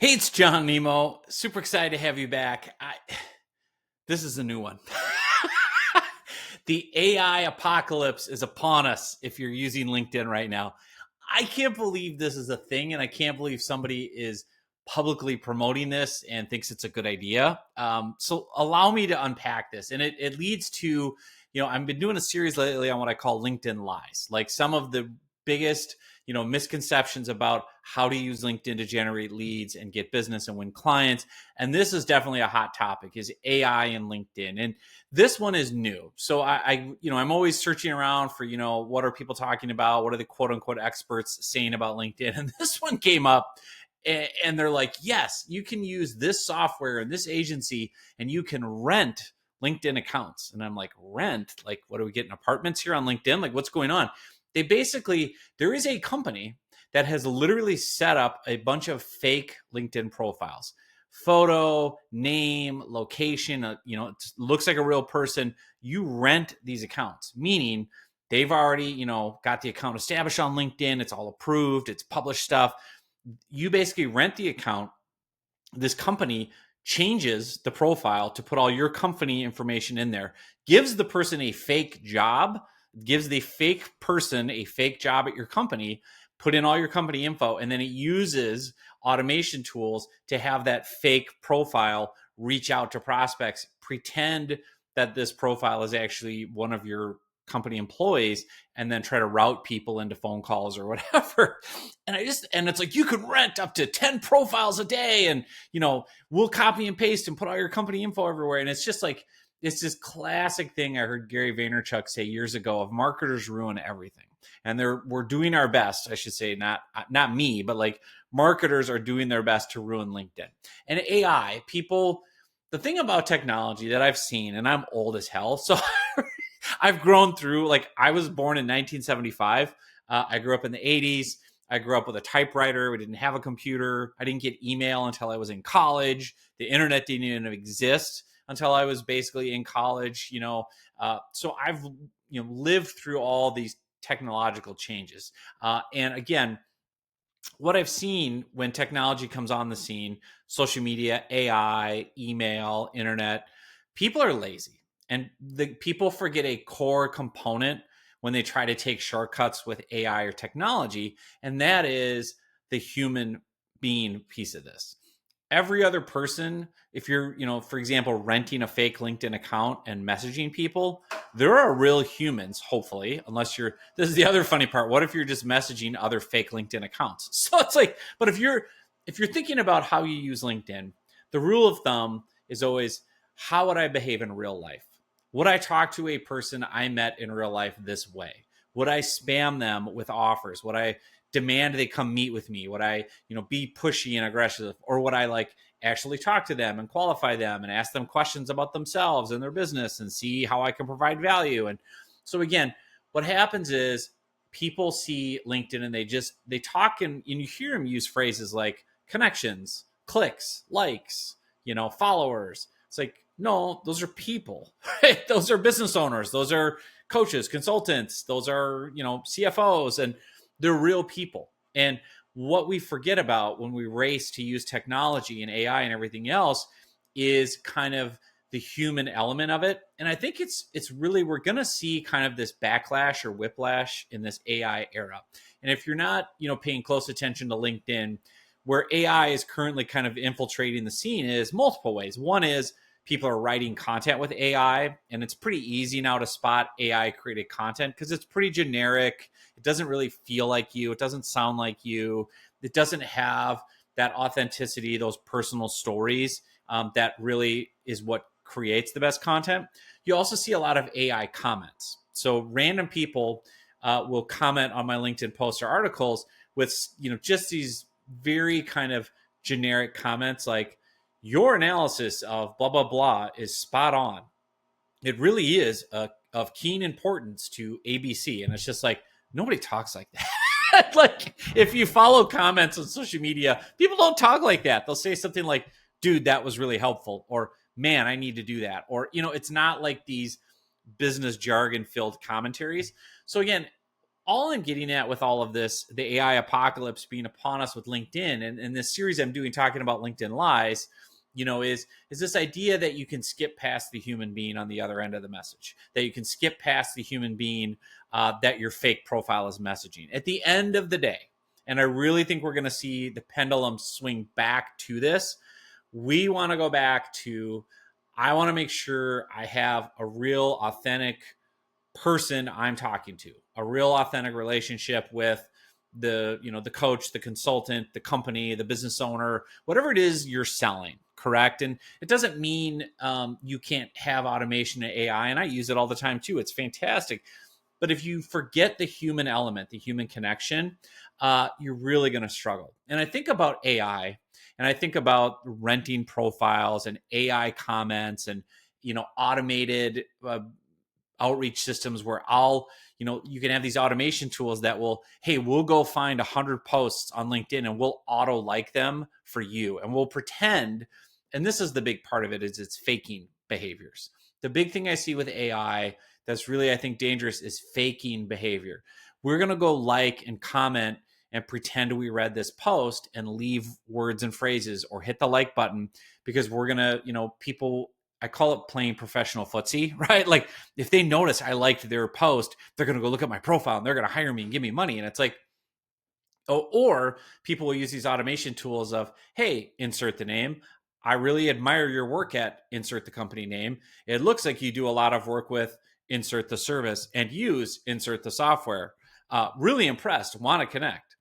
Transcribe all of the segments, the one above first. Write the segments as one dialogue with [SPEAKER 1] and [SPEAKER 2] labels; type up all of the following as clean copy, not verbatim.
[SPEAKER 1] Hey, it's John Nemo. Super excited to have you back. This is a new one. The AI apocalypse is upon us if you're using LinkedIn right now. I can't believe this is a thing, and I can't believe somebody is publicly promoting this and thinks it's a good idea. So allow me to unpack this. And it leads to, I've been doing a series lately on what I call LinkedIn lies, like some of the biggest misconceptions about how to use LinkedIn to generate leads and get business and win clients. And this is definitely a hot topic, is AI and LinkedIn. And this one is new. So I'm always searching around for, what are people talking about? What are the quote unquote experts saying about LinkedIn? And this one came up and they're like, yes, you can use this software and this agency and you can rent LinkedIn accounts. And I'm like, rent? Like, what are we getting apartments here on LinkedIn? Like, what's going on? There is a company that has literally set up a bunch of fake LinkedIn profiles, photo, name, location, it looks like a real person. You rent these accounts, meaning they've already, got the account established on LinkedIn. It's all approved. It's published stuff. You basically rent the account. This company changes the profile to put all your company information in there, gives the person a fake job, gives the fake person a fake job at your company, put in all your company info, and then it uses automation tools to have that fake profile reach out to prospects, pretend that this profile is actually one of your company employees, and then try to route people into phone calls or whatever. And it's like, you could rent up to 10 profiles a day, and we'll copy and paste and put all your company info everywhere. And it's just like, it's this classic thing I heard Gary Vaynerchuk say years ago of marketers ruin everything. And we're doing our best, I should say, not me, but like marketers are doing their best to ruin LinkedIn. And AI, the thing about technology that I've seen, and I'm old as hell, so I've grown through, like, I was born in 1975. I grew up in the 80s. I grew up with a typewriter. We didn't have a computer. I didn't get email until I was in college. The internet didn't even exist until I was basically in college. So I've lived through all these technological changes. And again, what I've seen when technology comes on the scene, social media, AI, email, internet, people are lazy. And the people forget a core component when they try to take shortcuts with AI or technology, and that is the human being piece of this. Every other person, if you're, for example, renting a fake LinkedIn account and messaging people, there are real humans, hopefully, this is the other funny part. What if you're just messaging other fake LinkedIn accounts? So it's like, but if you're thinking about how you use LinkedIn, the rule of thumb is always, how would I behave in real life? Would I talk to a person I met in real life this way? Would I spam them with offers? Would I demand they come meet with me? Would I, be pushy and aggressive? Or would I actually talk to them and qualify them and ask them questions about themselves and their business and see how I can provide value? And so again, what happens is people see LinkedIn and they talk and you hear them use phrases like connections, clicks, likes, followers. It's like, no, those are people, right? Those are business owners. Those are coaches, consultants. Those are, CFOs, and they're real people. And what we forget about when we race to use technology and AI and everything else is kind of the human element of it. And I think it's really, we're going to see kind of this backlash or whiplash in this AI era. And if you're not, paying close attention to LinkedIn, where AI is currently kind of infiltrating the scene is multiple ways. One is people are writing content with AI, and it's pretty easy now to spot AI created content because it's pretty generic. It doesn't really feel like you. It doesn't sound like you. It doesn't have that authenticity, those personal stories that really is what creates the best content. You also see a lot of AI comments. So random people will comment on my LinkedIn posts or articles with, just these very kind of generic comments like, your analysis of blah, blah, blah is spot on. It really is of keen importance to ABC. And it's just like, nobody talks like that. Like, if you follow comments on social media, people don't talk like that. They'll say something like, dude, that was really helpful. Or, man, I need to do that. Or, it's not like these business jargon filled commentaries. So again, all I'm getting at with all of this, the AI apocalypse being upon us with LinkedIn, and this series I'm doing talking about LinkedIn lies, is this idea that you can skip past the human being on the other end of the message, that you can skip past the human being that your fake profile is messaging. At the end of the day, and I really think we're going to see the pendulum swing back to this. We want to go back to, I want to make sure I have a real authentic person I'm talking to, a real authentic relationship with the coach, the consultant, the company, the business owner, whatever it is you're selling. Correct. And it doesn't mean you can't have automation and AI. And I use it all the time too. It's fantastic. But if you forget the human element, the human connection, you're really going to struggle. And I think about AI, and I think about renting profiles and AI comments, and automated outreach systems where you can have these automation tools that will, hey, we'll go find 100 posts on LinkedIn and we'll auto like them for you. And we'll pretend, and this is the big part of it, is it's faking behaviors. The big thing I see with AI that's really, I think, dangerous is faking behavior. We're going to go like and comment and pretend we read this post and leave words and phrases or hit the like button because we're going to, people, I call it playing professional footsie, right? Like if they notice I liked their post, they're going to go look at my profile and they're going to hire me and give me money. And it's like, or people will use these automation tools of, hey, insert the name. I really admire your work at insert the company name. It looks like you do a lot of work with insert the service and use insert the software. Really impressed, want to connect.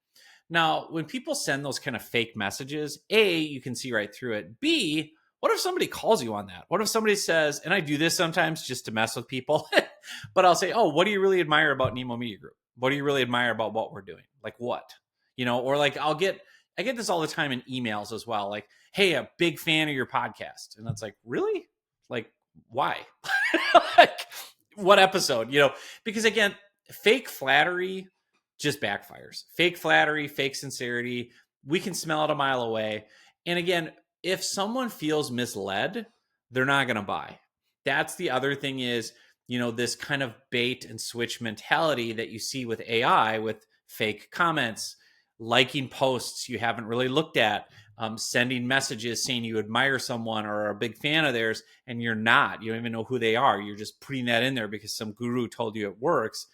[SPEAKER 1] Now, when people send those kind of fake messages, A, you can see right through it. B, what if somebody calls you on that? What if somebody says, and I do this sometimes just to mess with people, but I'll say, oh, what do you really admire about Nemo Media Group? What do you really admire about what we're doing? Like what? Or like I get this all the time in emails as well. Like, hey, a big fan of your podcast. And it's like, really? Like, why? Like, what episode? Because again, fake flattery just backfires. Fake flattery, fake sincerity, we can smell it a mile away. And again, if someone feels misled, they're not going to buy. That's the other thing is, this kind of bait and switch mentality that you see with AI, with fake comments, liking posts you haven't really looked at, sending messages saying you admire someone or are a big fan of theirs, and you're not. You don't even know who they are. You're just putting that in there because some guru told you it works.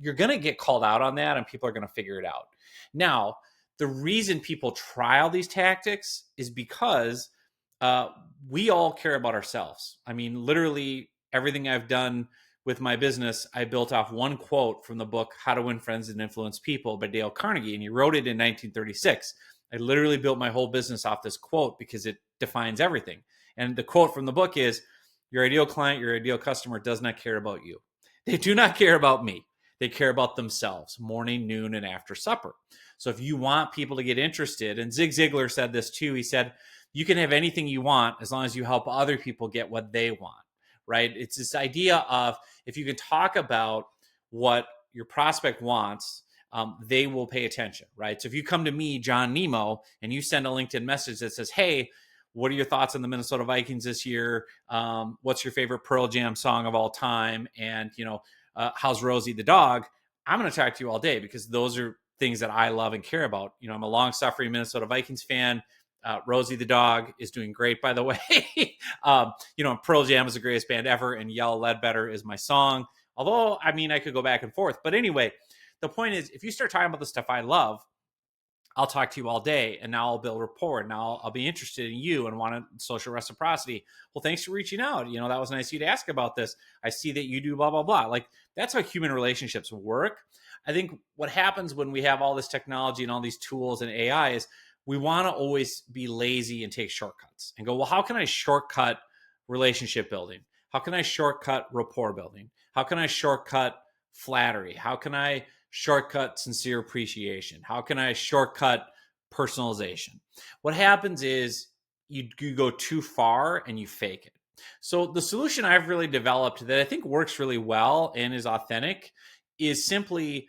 [SPEAKER 1] You're going to get called out on that, and people are going to figure it out. Now, the reason people try all these tactics is because we all care about ourselves. I mean, literally everything I've done with my business, I built off one quote from the book, How to Win Friends and Influence People by Dale Carnegie, and he wrote it in 1936. I literally built my whole business off this quote because it defines everything. And the quote from the book is, your ideal client, your ideal customer does not care about you. They do not care about me. They care about themselves, morning, noon, and after supper. So if you want people to get interested, and Zig Ziglar said this too, he said, you can have anything you want as long as you help other people get what they want, right? It's this idea of if you can talk about what your prospect wants, they will pay attention, right? So if you come to me, John Nemo, and you send a LinkedIn message that says, hey, what are your thoughts on the Minnesota Vikings this year? What's your favorite Pearl Jam song of all time? And, how's Rosie the dog? I'm going to talk to you all day because those are things that I love and care about. I'm a long-suffering Minnesota Vikings fan. Rosie the dog is doing great, by the way. Pearl Jam is the greatest band ever, and Yell Ledbetter is my song. Although, I mean, I could go back and forth. But anyway, the point is, if you start talking about the stuff I love, I'll talk to you all day, and now I'll build rapport. Now I'll be interested in you and want social reciprocity. Well, thanks for reaching out. That was nice of you to ask about this. I see that you do blah, blah, blah. Like, that's how human relationships work. I think what happens when we have all this technology and all these tools and AI is we want to always be lazy and take shortcuts and go, well, how can I shortcut relationship building? How can I shortcut rapport building? How can I shortcut flattery? How can I shortcut sincere appreciation? How can I shortcut personalization? What happens is you go too far and you fake it. So the solution I've really developed that I think works really well and is authentic is simply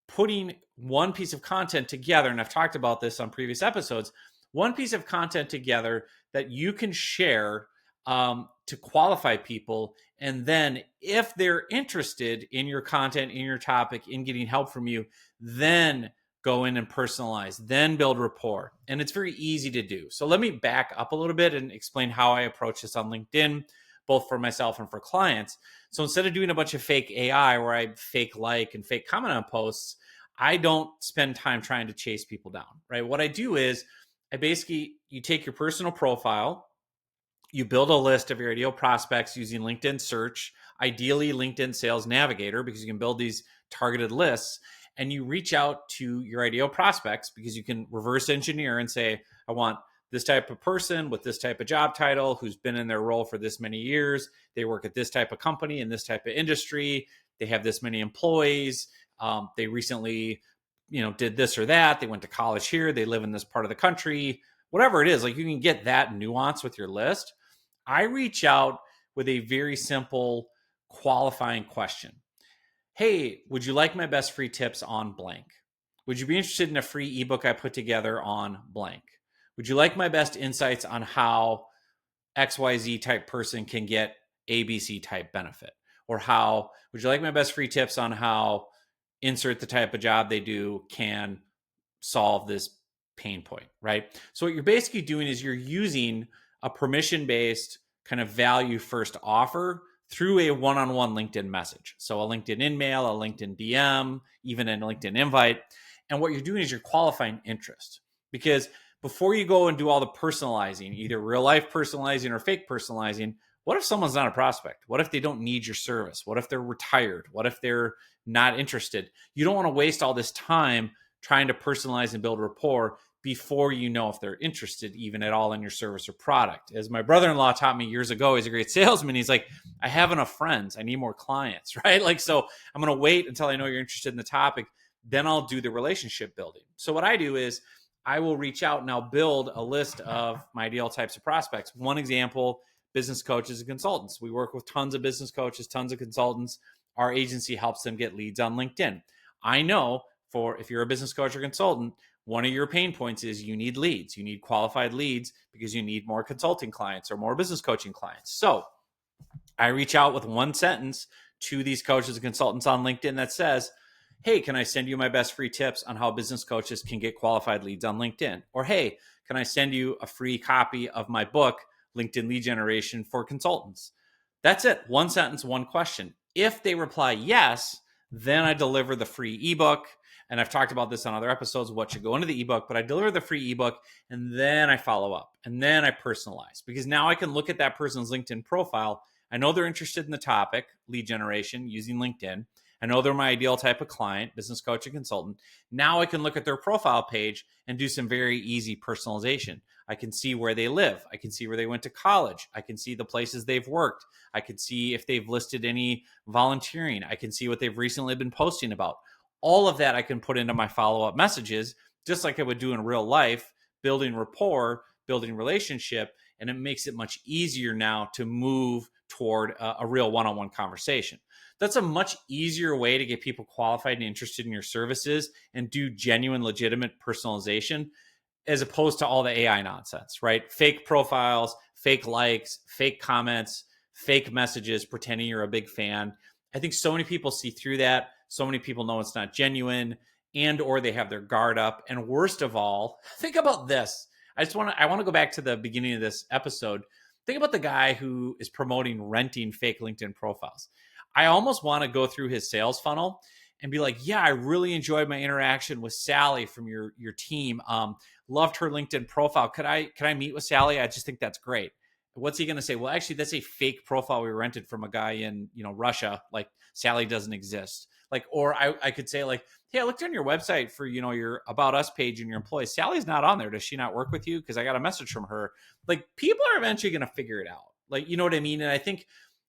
[SPEAKER 1] putting one piece of content together. And I've talked about this on previous episodes, one piece of content together that you can share to qualify people. And then if they're interested in your content, in your topic, in getting help from you, then go in and personalize, then build rapport. And it's very easy to do. So let me back up a little bit and explain how I approach this on LinkedIn, both for myself and for clients. So instead of doing a bunch of fake AI where I fake like and fake comment on posts, I don't spend time trying to chase people down, right? What I do is you take your personal profile, you build a list of your ideal prospects using LinkedIn search, ideally LinkedIn Sales Navigator, because you can build these targeted lists, and you reach out to your ideal prospects because you can reverse engineer and say, I want this type of person with this type of job title who's been in their role for this many years. They work at this type of company in this type of industry. They have this many employees. They recently, did this or that. They went to college here. They live in this part of the country. Whatever it is, like you can get that nuance with your list. I reach out with a very simple qualifying question. Hey, would you like my best free tips on blank? Would you be interested in a free ebook I put together on blank? Would you like my best insights on how XYZ type person can get ABC type benefit? Or would you like my best free tips on how insert the type of job they do can solve this pain point, right? So what you're basically doing is you're using a permission-based kind of value first offer through a one-on-one LinkedIn message. So a LinkedIn InMail, a LinkedIn DM, even a LinkedIn invite. And what you're doing is you're qualifying interest, because before you go and do all the personalizing, either real life personalizing or fake personalizing, what if someone's not a prospect? What if they don't need your service? What if they're retired? What if they're not interested? You don't want to waste all this time trying to personalize and build rapport before you know if they're interested even at all in your service or product. As my brother-in-law taught me years ago, he's a great salesman. He's like, I have enough friends. I need more clients, right? Like, so I'm going to wait until I know you're interested in the topic. Then I'll do the relationship building. So what I do is I will reach out and I'll build a list of my ideal types of prospects. One example, business coaches and consultants. We work with tons of business coaches, tons of consultants. Our agency helps them get leads on LinkedIn. I know if you're a business coach or consultant, one of your pain points is you need leads. You need qualified leads because you need more consulting clients or more business coaching clients. So I reach out with one sentence to these coaches and consultants on LinkedIn that says, hey, can I send you my best free tips on how business coaches can get qualified leads on LinkedIn? Or, hey, can I send you a free copy of my book, LinkedIn Lead Generation for Consultants? That's it. One sentence, one question. If they reply yes, then I deliver the free ebook. And I've talked about this on other episodes, what should go into the ebook, but I deliver the free ebook and then I follow up and then I personalize, because now I can look at that person's LinkedIn profile. I know they're interested in the topic, lead generation using LinkedIn. I know they're my ideal type of client, business coach and consultant. Now I can look at their profile page and do some very easy personalization. I can see where they live. I can see where they went to college. I can see the places they've worked. I can see if they've listed any volunteering. I can see what they've recently been posting about. All of that I can put into my follow-up messages, just like I would do in real life, building rapport, building relationship, and it makes it much easier now to move toward a real one-on-one conversation. That's a much easier way to get people qualified and interested in your services and do genuine, legitimate personalization, as opposed to all the AI nonsense, right? Fake profiles, fake likes, fake comments, fake messages, pretending you're a big fan. I think so many people see through that. So many people know it's not genuine, and or they have their guard up. And worst of all, think about this. I want to go back to the beginning of this episode. Think about the guy who is promoting renting fake LinkedIn profiles. I almost want to go through his sales funnel and be like, yeah, I really enjoyed my interaction with Sally from your team. Loved her LinkedIn profile. Could I meet with Sally? I just think that's great. What's he going to say? Well, actually, that's a fake profile we rented from a guy in Russia. Like, Sally doesn't exist. Like, or I could say like, hey, I looked on your website for your About Us page and your employees. Sally's not on there. Does she not work with you? Because I got a message from her. Like, people are eventually going to figure it out. Like, you know what I mean? And I think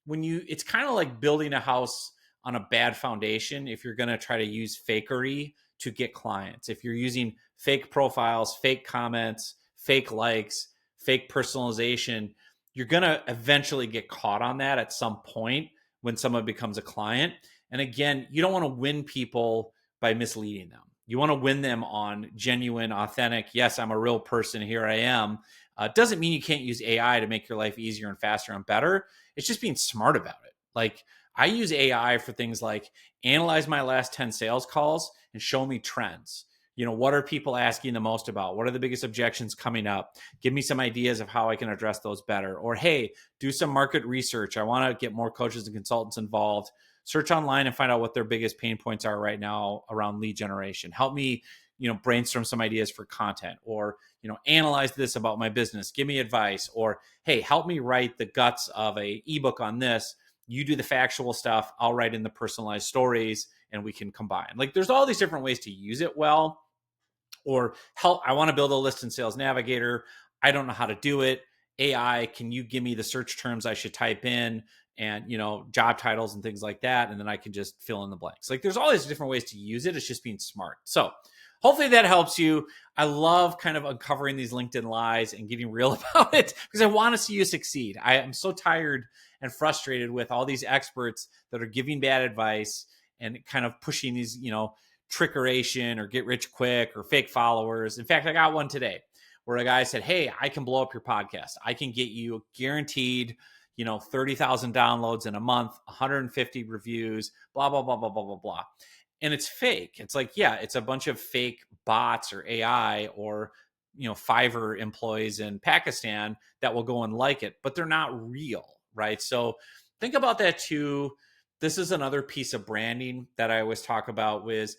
[SPEAKER 1] it's kind of like building a house on a bad foundation if you're going to try to use fakery to get clients. If you're using fake profiles, fake comments, fake likes, fake personalization, you're going to eventually get caught on that at some point when someone becomes a client. And again, you don't want to win people by misleading them. You want to win them on genuine, authentic, yes, I'm a real person, here I am. Doesn't mean you can't use AI to make your life easier and faster and better. It's just being smart about it. Like, I use AI for things like analyze my last 10 sales calls and show me trends. What are people asking the most about? What are the biggest objections coming up? Give me some ideas of how I can address those better. Or, hey, do some market research. I want to get more coaches and consultants involved. Search online and find out what their biggest pain points are right now around lead generation. Help me, brainstorm some ideas for content, or, analyze this about my business. Give me advice. Or, hey, help me write the guts of a ebook on this. You do the factual stuff. I'll write in the personalized stories and we can combine. Like, there's all these different ways to use it well. Or, help, I want to build a list in Sales Navigator. I don't know how to do it. AI, can you give me the search terms I should type in, and job titles and things like that, and then I can just fill in the blanks. Like, there's all these different ways to use it. It's just being smart. So hopefully that helps you. I love kind of uncovering these LinkedIn lies and getting real about it, because I want to see you succeed. I am so tired and frustrated with all these experts that are giving bad advice and kind of pushing these, trickeration or get rich quick or fake followers. In fact, I got one today where a guy said, hey, I can blow up your podcast. I can get you guaranteed, 30,000 downloads in a month, 150 reviews, blah, blah, blah, blah, blah, blah, blah. And it's fake. It's like, yeah, it's a bunch of fake bots or AI or, Fiverr employees in Pakistan that will go and like it, but they're not real, right? So think about that too. This is another piece of branding that I always talk about with,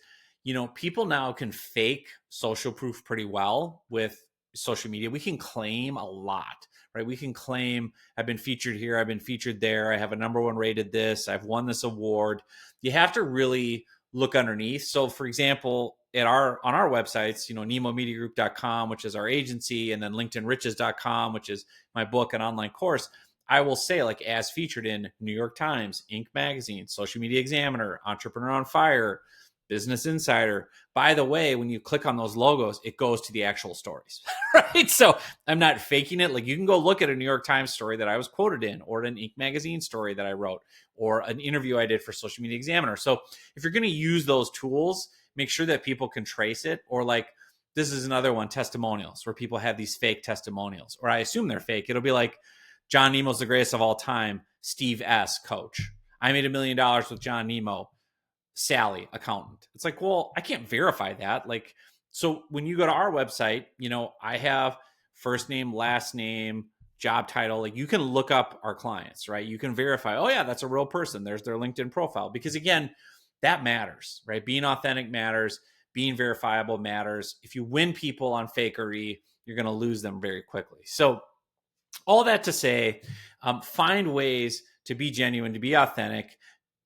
[SPEAKER 1] people now can fake social proof pretty well with social media. We can claim a lot, right? We can claim, I've been featured here, I've been featured there, I have a #1 rated this, I've won this award. You have to really look underneath. So for example, on our websites, nemomediagroup.com, which is our agency, and then linkedinriches.com, which is my book and online course, I will say, like, as featured in New York Times, Inc. magazine, Social Media Examiner, Entrepreneur on Fire, Business Insider. By the way, when you click on those logos, it goes to the actual stories, right? So I'm not faking it. Like, you can go look at a New York Times story that I was quoted in, or an Inc. magazine story that I wrote, or an interview I did for Social Media Examiner. So if you're going to use those tools, make sure that people can trace it. Or, like, this is another one, testimonials, where people have these fake testimonials, or I assume they're fake. It'll be like, John Nemo's the greatest of all time, Steve S., coach. I made $1 million with John Nemo, Sally, accountant. It's like, well, I can't verify that. Like, so when you go to our website, I have first name, last name, job title. Like, you can look up our clients, right? You can verify, oh yeah, that's a real person. There's their LinkedIn profile. Because again, that matters, right? Being authentic matters. Being verifiable matters. If you win people on fakery, you're going to lose them very quickly. So all that to say, find ways to be genuine, to be authentic.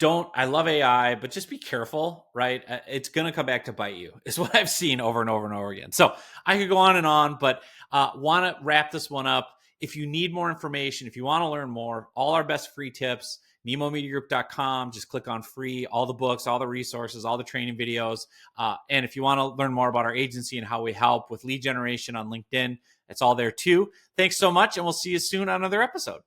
[SPEAKER 1] I love AI, but just be careful, right? It's going to come back to bite you, is what I've seen over and over and over again. So I could go on and on, but want to wrap this one up. If you need more information, if you want to learn more, all our best free tips, nemomediagroup.com, just click on free, all the books, all the resources, all the training videos. And if you want to learn more about our agency and how we help with lead generation on LinkedIn, it's all there too. Thanks so much, and we'll see you soon on another episode.